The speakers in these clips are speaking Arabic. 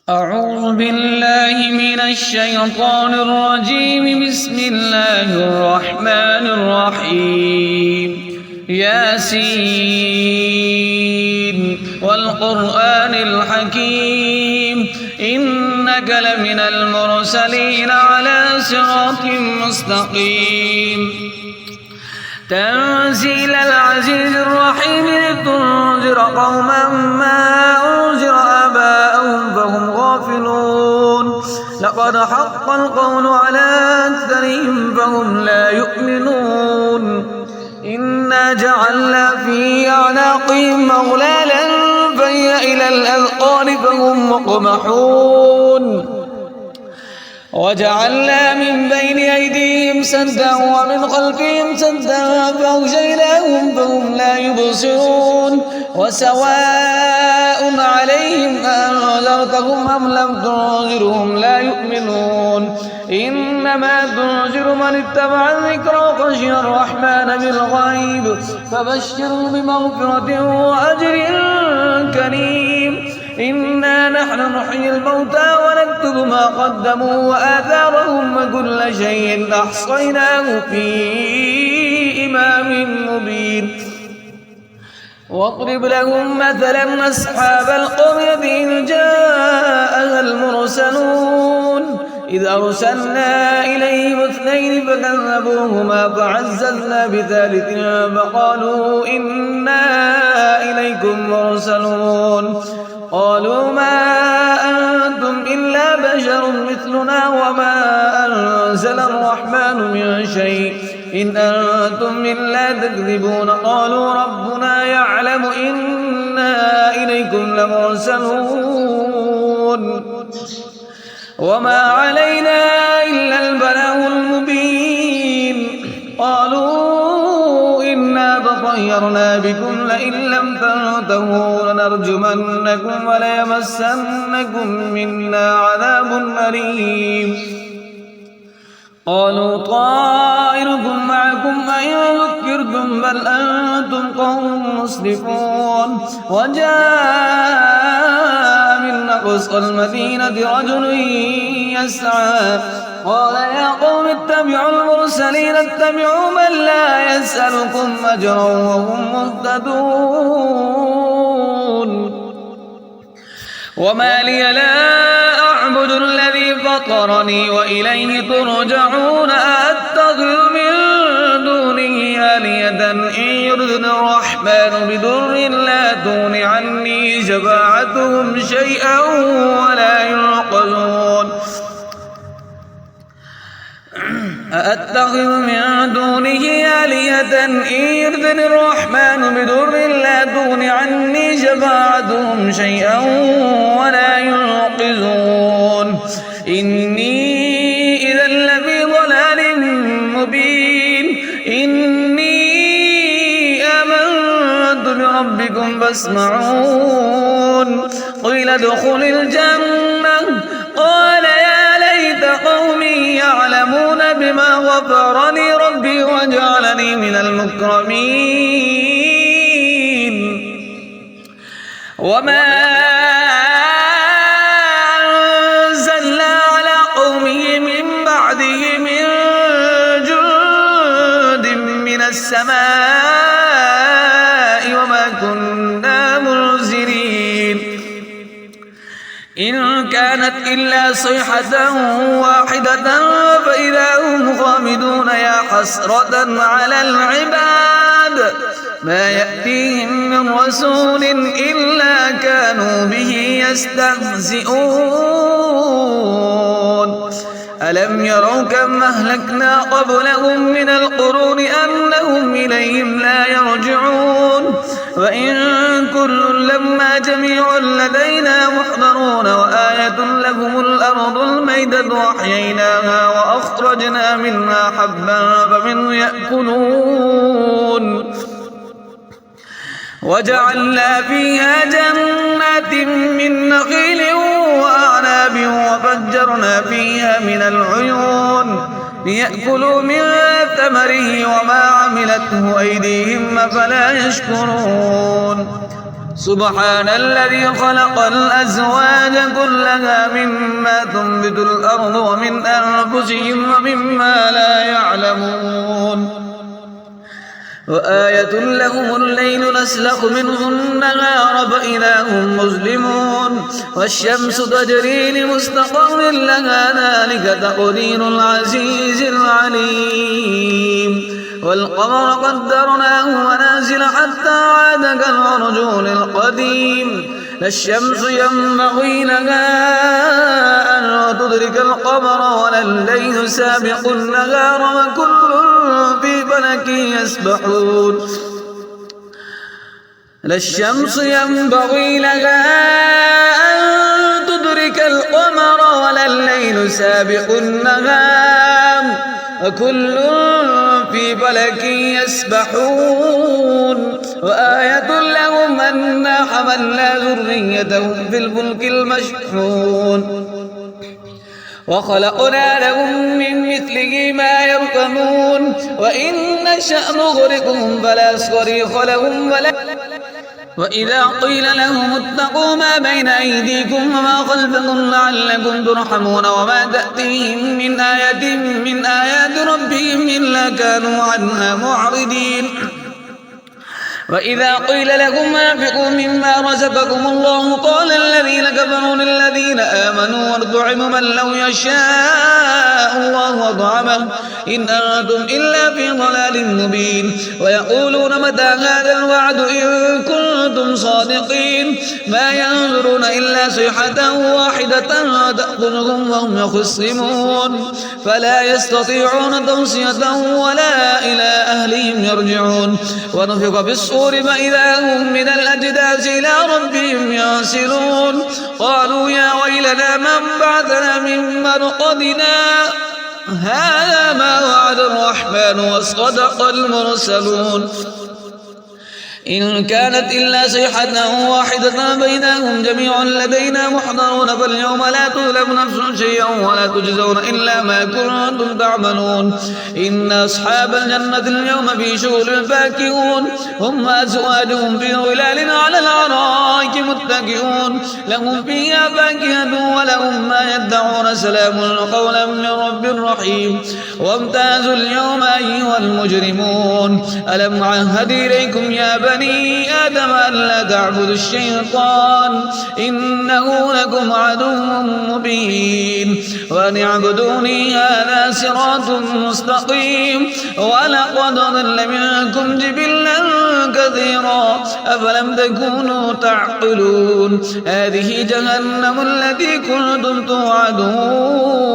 أعوذ بالله من الشيطان الرجيم. بسم الله الرحمن الرحيم. ياسين والقرآن الحكيم إنك لمن المرسلين على صراط مستقيم. تنزيل العزيز الرحيم لتنذر قوما ما أنذر آباءهم فهم غافلون. لقد حق القول على أكثرهم فهم لا يؤمنون. إنا جعلنا في أعناقهم أغلالا فهي إلى الأذقان فهم مقمحون. وجعلنا من بين أيديهم سدا ومن خلفهم سدا فأغشيناهم فهم لا يبصرون. وسواء عليهم أنذرتهم أم لم تنذرهم لا يؤمنون. إنما تنذر من اتبع الذكر وخشي الرحمن بالغيب فبشره بمغفرة وأجر كريم. إنا نحن نحيي الموتى ونكتب ما قدموا وآثارهم وكل شيء أحصيناه في إمام مبين. واضرب لهم مثلا أصحاب القرية إذ جاءها المرسلون إذ أرسلنا إليهم اثنين فكذبوهما فعززنا بثالث فقالوا إنا إليكم مرسلون. قالوا ما أنتم إلا بشر مثلنا وما أنزل الرحمن من شيء إن أنتم إلا تكذبون. قالوا ربنا يعلم إنا إليكم لمرسلون وما علينا إلا البلاغ المبين. قالوا إنا تطيرنا بكم لئن لم تنتهوا لنرجمنكم وليمسنكم منا عذاب أليم. قالوا طائركم معكم أئن ذكرتم بل أنتم قوم مسرفون. وجاء من أقصى المدينة رجل يسعى قال يا قوم اتبعوا المرسلين اتبعوا من لا يسألكم أجرا وهم مهتدون. وما لي لا أعبد الذي فطرني وإليه ترجعون. أتخذ من دونه آلهة إن يردن الرحمن بضر لا تغن عني شفاعتهم شيئا ولا ينقذون. أأتخذ من دونه آلهة إن يردن الرحمن بضر لا تغن عني شفاعتهم شيئا ولا ينقذون. إني إذا لفي ضلال مبين. إني آمنت بربكم فاسمعون. قيل ادخل الجنة قال يا ليت قومي يعلمون بما غفر لي ربي وجعلني من المكرمين. وما أنزلنا على قومه من بعده من جند من السماء وما كنا منزلين. إن كانت إلا صيحة واحدة فإذا هم خامدون. يا حسرة على العباد ما يأتيهم من رسول إلا كانوا به يستهزئون. ألم يروا كم أهلكنا قبلهم من القرون أنهم إليهم لا يرجعون. وإن كل لما جميع لدينا محضرون. وآية لهم الأرض الميدة وأحييناها وأخرجنا منها حبا فمنه يأكلون. وجعلنا فيها جنات من نخيل وأعناب وفجرنا فيها من العيون ليأكلوا من ثمره وما عملته أيديهم أفلا يشكرون. سبحان الذي خلق الأزواج كلها مما تنبت الأرض ومن أنفسهم ومما لا يعلمون وآية لهم الليل نسلخ منه النهار فإذا هم مظلمون والشمس تجري لمستقر لها ذلك تقدير العزيز العليم والقمر قدرناه منازل حتى عاد كالعرجون القديم لا الشمس ينبغي لها أن تدرك القمر ولا الليل سابق النهار وكل في فلك يسبحون لا الشمس ينبغي لها أن تدرك القمر ولا الليل سابق النهار وكل في فلك يسبحون وآية لهم أنا حملنا ذريتهم في الفلك المشحون وخلقنا لهم من مثله ما يركبون وإن نشأ نغرقهم فلا صريخ لهم وإذا قيل لهم اتقوا ما بين أيديكم وما خلفكم لعلكم ترحمون وما تأتيهم من آية من آيات ربهم إلا كانوا عنها معرضين وإذا قيل لهم أنفقوا مما رزقكم الله قال الذين كفروا للذين آمنوا وارضعوا من لو يشاء الله أطعمه إن أنتم إلا في ضلال مبين ويقولون متى هذا الوعد إن كنتم صادقين ما ينظرون إلا صيحة واحدة تأخذهم وهم يخصمون فلا يستطيعون توصية ولا إلى أهلهم يرجعون ونفخ في الصور فإذا هم من الأجداث إلى ربهم ينسلون قالوا يا ويلنا من بعثنا من مرقدنا هذا ما وعد الرحمن وصدق المرسلون إن كانت إلا صيحة واحدة بينهم جميع لدينا محضرون فاليوم لا تظلم نفس شيئا ولا تجزون إلا ما كنتم تعملون إن أصحاب الجنة اليوم في شغل فاكهون هم وأزواجهم في ظلال على الأرائك متكئون لهم فيها فاكهة ولهم ما يدعون سلام قولا من رب رحيم وامتازوا اليوم أيها المجرمون ألم عهد إليكم يا بني آدم ألا تعبدوا الشيطان إنه لكم عدو مبين وأن اعبدوني هذا صراط مستقيم ولقد ضل منكم جبلا كثيرا أفلم تكونوا تعقلون هذه جهنم التي كنتم توعدون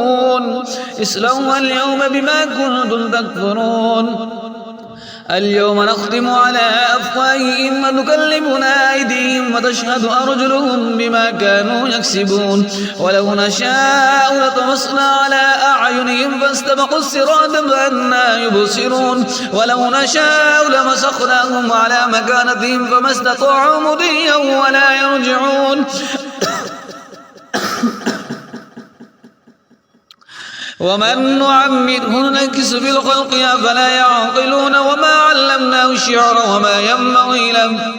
اصلوها اليوم بما كنتم تكفرون اليوم نختم على أفواههم وتكلمنا أيديهم وتشهد أرجلهم بما كانوا يكسبون ولو نشاء لطمسنا على أعينهم فاستبقوا الصراط فأنى يبصرون ولو نشاء لمسخناهم على مكانتهم فما استطاعوا مضيا ولا يرجعون ومن نعمره ننكس في الخلق أفلا يعقلون وما علمناه الشعر وما ينبغي له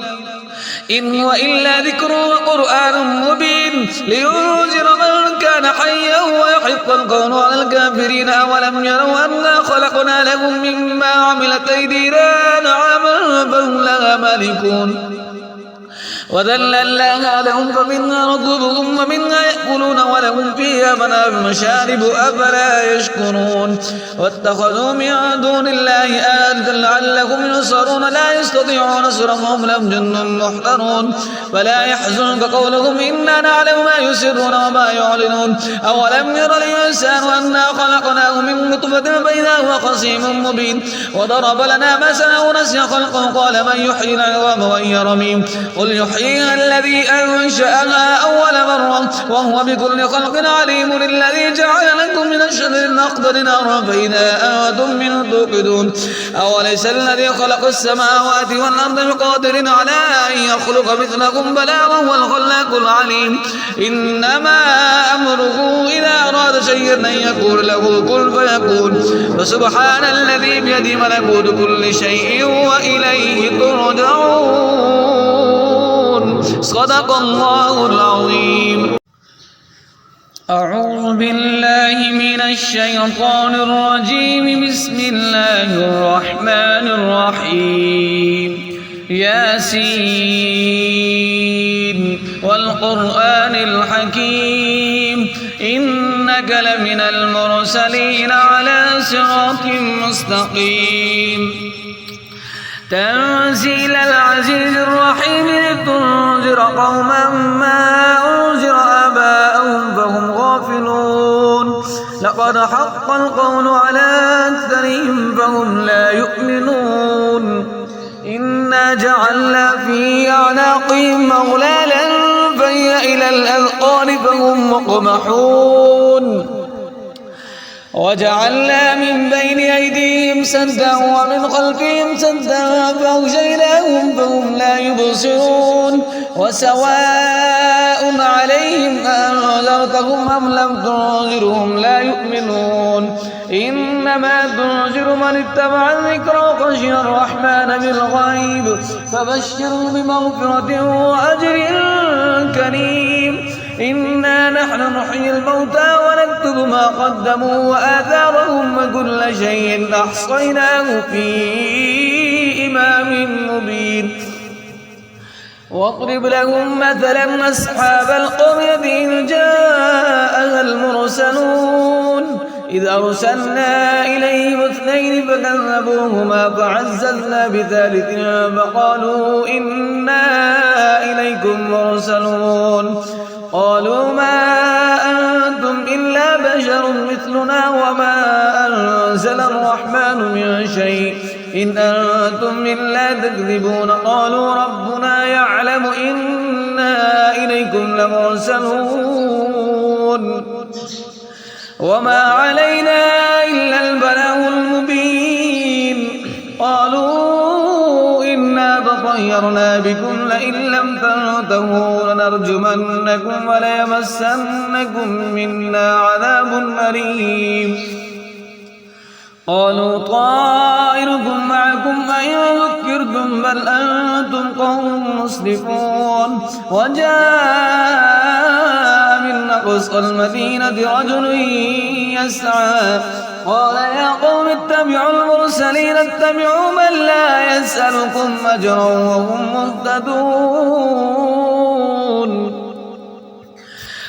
إن هو إلا ذكر وقرآن مبين لينذر من كان حيا ويحق القول على الكافرين أولم يروا أنا خلقنا لهم مما عملت أيدينا نعما فهم لها مالكون وذللناها لهم فمنها ركوبهم ومنها يأكلون ولهم فيها منافع مشارب أفلا يشكرون واتخذوا من دون الله آلهة لعلهم ينصرون لا يستطيعون نصرهم لهم جند محضرون فلا يحزنك قولهم إنا نعلم ما يسرون وما يعلنون أولم ير الإنسان أنا خلقناه من نطفة فإذا هو خصيم مبين وضرب لنا مثلا ونسي خلقه قال من يحيي العظام وهي رميم قل يحييها الذي أنشأها أول مرة وهو بكل خلق عليم الذي جعل لكم من الشجر الأخضر نارا فإذا أنتم منه توقدون أوليس الذي خلق السماوات والأرض بقادر على أن يخلق مثلكم بلى وهو الخلاق العليم إنما أمره إذا أراد شيئا أن يقول له كن فيكون فسبحان الذي بيده ملكوت كل شيء وإليه ترجعون صدق الله العظيم. أعوذ بالله من الشيطان الرجيم. بسم الله الرحمن الرحيم. ياسين والقرآن الحكيم إنك لمن المرسلين على صراط مستقيم. تنزيل العزيز الرحيم لتنذر قوما ما أنذر آباءهم فهم غافلون. لقد حق القول على أكثرهم فهم لا يؤمنون. إنا جعلنا في أعناقهم أغلالا فهي إلى الأذقان فهم مقمحون. وجعلنا من بين أيديهم سدا ومن خلفهم سدا فأغشيناهم فهم لا يبصرون. وسواء عليهم أنذرتهم أم لم تنذرهم لا يؤمنون. إنما تنذر من اتبع الذكر وخشي الرحمن بالغيب فبشره بمغفرة وأجر كريم. إنا نحن نحيي الموتى ونكتب ما قدموا وآثارهم وكل شيء أحصيناه في إمام مبين. واضرب لهم مثلا أصحاب القرية إذ جاءها المرسلون إذ أرسلنا إليهم اثنين فكذبوهما فعززنا بثالث فقالوا إنا إليكم مرسلون. قالوا ما أنتم إلا بشر مثلنا وما أنزل الرحمن من شيء إن أنتم إلا تكذبون. قالوا ربنا يعلم إنا إليكم لمرسلون وما علينا إلا البلاغ المبين. قالوا إنا تطيرنا بكم لئن لم تنتهوا لنرجمنكم وليمسنكم منا عذاب أليم. قالوا طائركم معكم أئن ذكرتم بل أنتم قوم مسرفون. وجاء من أقصى المدينة رجل يسعى قال يا قوم اتبعوا المرسلين اتبعوا من لا يسألكم أجرا وهم مهتدون.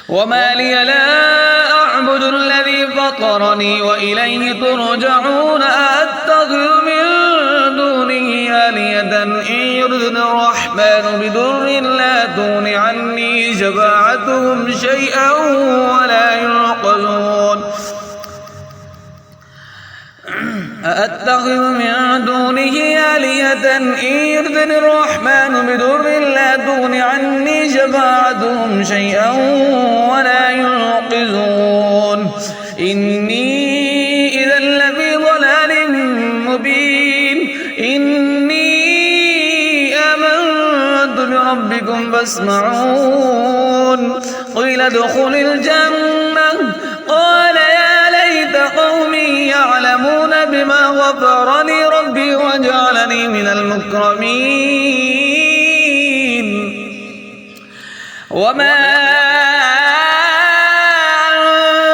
وما لي لا أعبد الذي فطرني وإليه ترجعون. أتخذ من دونه آلهة إن يردن الرحمن بضر لا تغن عني شفاعتهم شيئا ولا ينقذون. أأتخذ من دونه آلهة إن يردن الرحمن بضر لا تغن عني شفاعتهم شيئا ولا ينقذون. إني إذا لفي ضلال مبين. إني آمنت بربكم فاسمعون. قيل ادخل الجنة قال يا ليت قومي يعلمون بما غفر لي ربي وجعلني من المكرمين. وما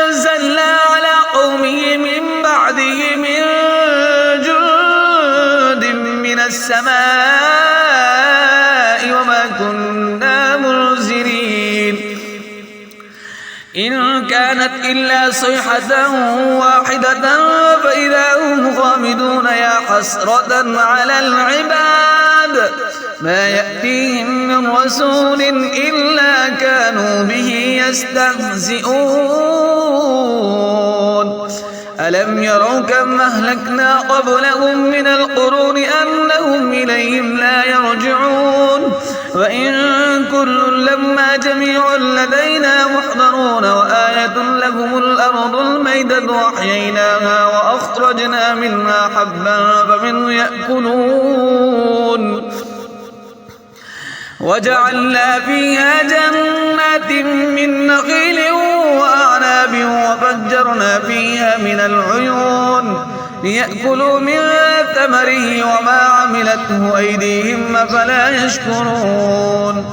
أنزلنا على قومه من بعده من جند من السماء وما كنا منزلين. إن كانت إلا صيحة واحدة فإذا هم خامدون. يا حسرة على العباد ما يأتيهم من رسول إلا كانوا به يستهزئون. ألم يروا كم أهلكنا قبلهم من القرون أنهم إليهم لا يرجعون. وإن كل لما جميع لدينا محضرون. وآية لهم الأرض الميدة وأحييناها وأخرجنا منها حبا فمنه يأكلون. وجعلنا فيها جنات من نخيل وأعناب وفجرنا فيها من العيون ليأكلوا من ثمره وما عملته أيديهم أفلا يشكرون.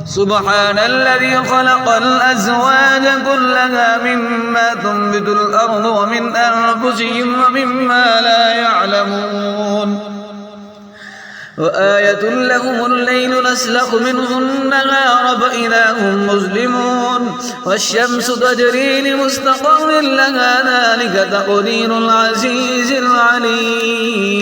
سبحان الذي خلق الأزواج كلها مما تنبت الأرض ومن أنفسهم ومما لا يعلمون وآية لهم الليل نسلخ منه النهار فإذا هم مظلمون والشمس تجري لمستقر لها ذلك تقدير العزيز العليم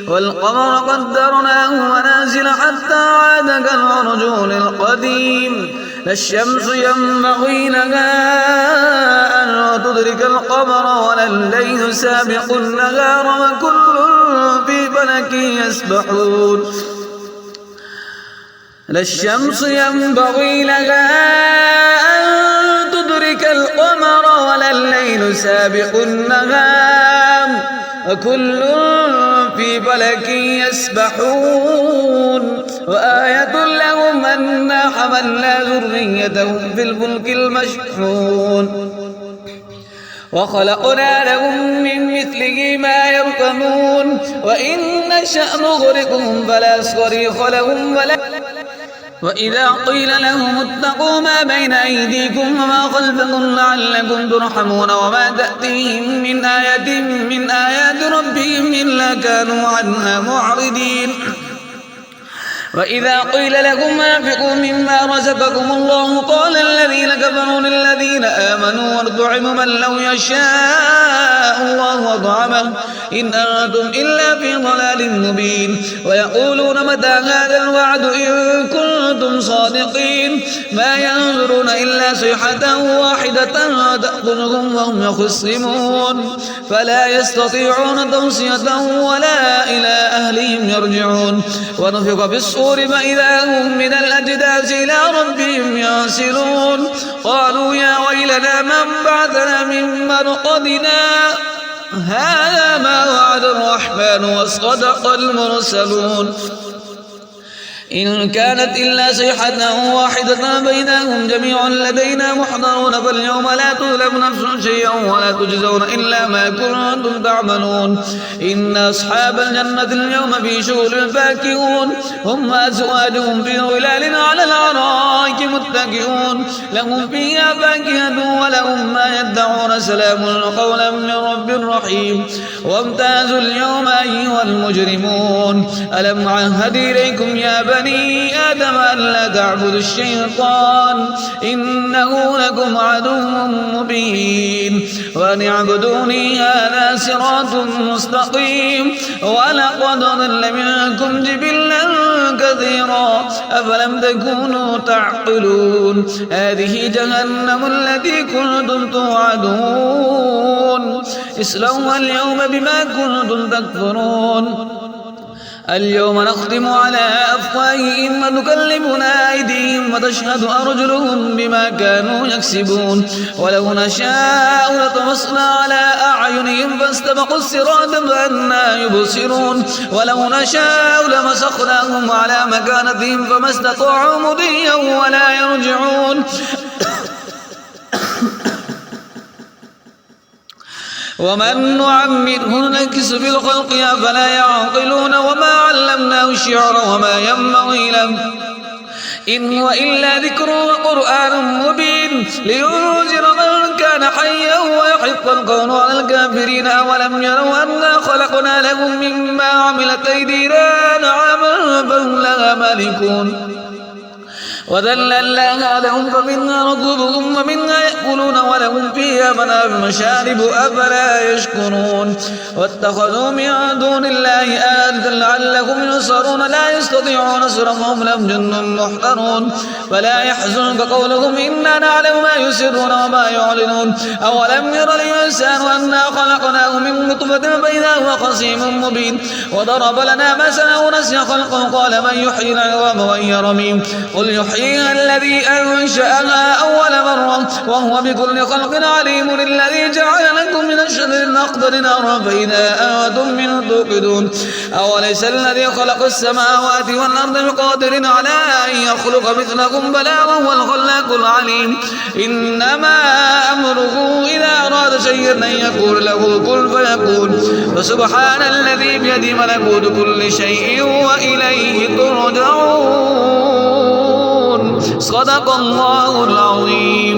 والقمر قدرناه منازل حتى عاد كالعرجون القديم لا الشمس ينبغي لها أن تدرك القمر ولا الليل سابق النهار وكل في فلك يسبحون لا الشمس ينبغي لها أن تدرك القمر ولا الليل سابق النهار وكل في فلك يسبحون وآية لهم أنا حملنا ذريتهم في الفلك المشحون وخلقنا لهم من مثله ما يركبون وإن نشأ نغرقهم فلا صريخ لهم وإذا قيل لهم اتقوا ما بين أيديكم وما خلفكم لعلكم ترحمون وما تأتيهم من آية من آيات ربهم إلا كانوا عنها معرضين وإذا قيل لهم أنفقوا مما رزقكم الله قال الذين كفروا للذين آمنوا وارضعوا من لو يشاء الله أطعمه إن أنتم إلا في ضلال مبين ويقولون متى هذا الوعد إن كنتم صادقين ما ينظرون إلا صيحة واحدة تأخذهم وهم يخصمون فلا يستطيعون توصية ولا إلى أهلهم يرجعون ونفخ في الصور فإذا هم من الأجداث إلى ربهم ينسلون قالوا يا ويلنا من بعثنا من مرقدنا هذا ما وعد الرحمن وصدق المرسلون إن كانت إلا صيحة واحدة بينهم جميعا لدينا محضرون فاليوم لا تظلم نفس شيئا ولا تجزون إلا ما كنتم تعملون إن أصحاب الجنة اليوم في شغل فاكهون هم أزواجهم في ظلال على الأرائك متكئون لهم فيها فاكهة ولهم ما يدعون سلام قولا من رب رحيم وامتازوا اليوم أيها المجرمون ألم عهد إليكم يا بني آدم ألا تعبدوا الشيطان إنه لكم عدو مبين وأن اعبدوني هذا صراط مستقيم ولقد ضل منكم جبلا كثيرا أفلم تكونوا تعقلون هذه جهنم التي كنتم توعدون اصلوها اليوم بما كنتم تكفرون اليوم نختم على أفواههم وتكلمنا أيديهم وتشهد أرجلهم بما كانوا يكسبون ولو نشاء لطمسنا على أعينهم فاستبقوا الصراط فأنى يبصرون ولو نشاء لمسخناهم على مكانتهم فما استطاعوا مضيا ولا يرجعون ومن نعمره ننكس في الخلق أفلا يعقلون وما علمناه الشعر وما ينبغي له إن هو إلا ذكر وقرآن مبين لينذر من كان حيا ويحق القول على الكافرين أولم يروا أنا خلقنا لهم مما عملت أيدينا نعما فهم لها مالكون وذللناها لهم فمنها ركوبهم ومنها يأكلون ولهم فيها منافع مشارب أفلا يشكرون واتخذوا من دون الله آلهة لعلهم ينصرون لا يستطيعون نصرهم لهم جند محضرون فلا يحزنك قولهم إنا نعلم ما يسرون وما يعلنون أولم ير الإنسان أنا خلقناه من نطفة فإذا هو خصيم مبين وضرب لنا مثلا ونسي خلقه قال من يحيي العظام وهي رميم قل يحييها الذي أنشأها أول مرة وهو بكل خلق عليم الذي جعل لكم من الشجر الأخضر نارا فإذا أنتم منه توقدون أوليس الذي خلق السماوات والأرض بقادر على أن يخلق مثلكم بلى وهو الخلاق العليم إنما أمره إذا أراد شيئا أن يقول له كن فيكون فسبحان الذي بيده ملكوت كل شيء وإليه ترجعون صدق الله العظيم.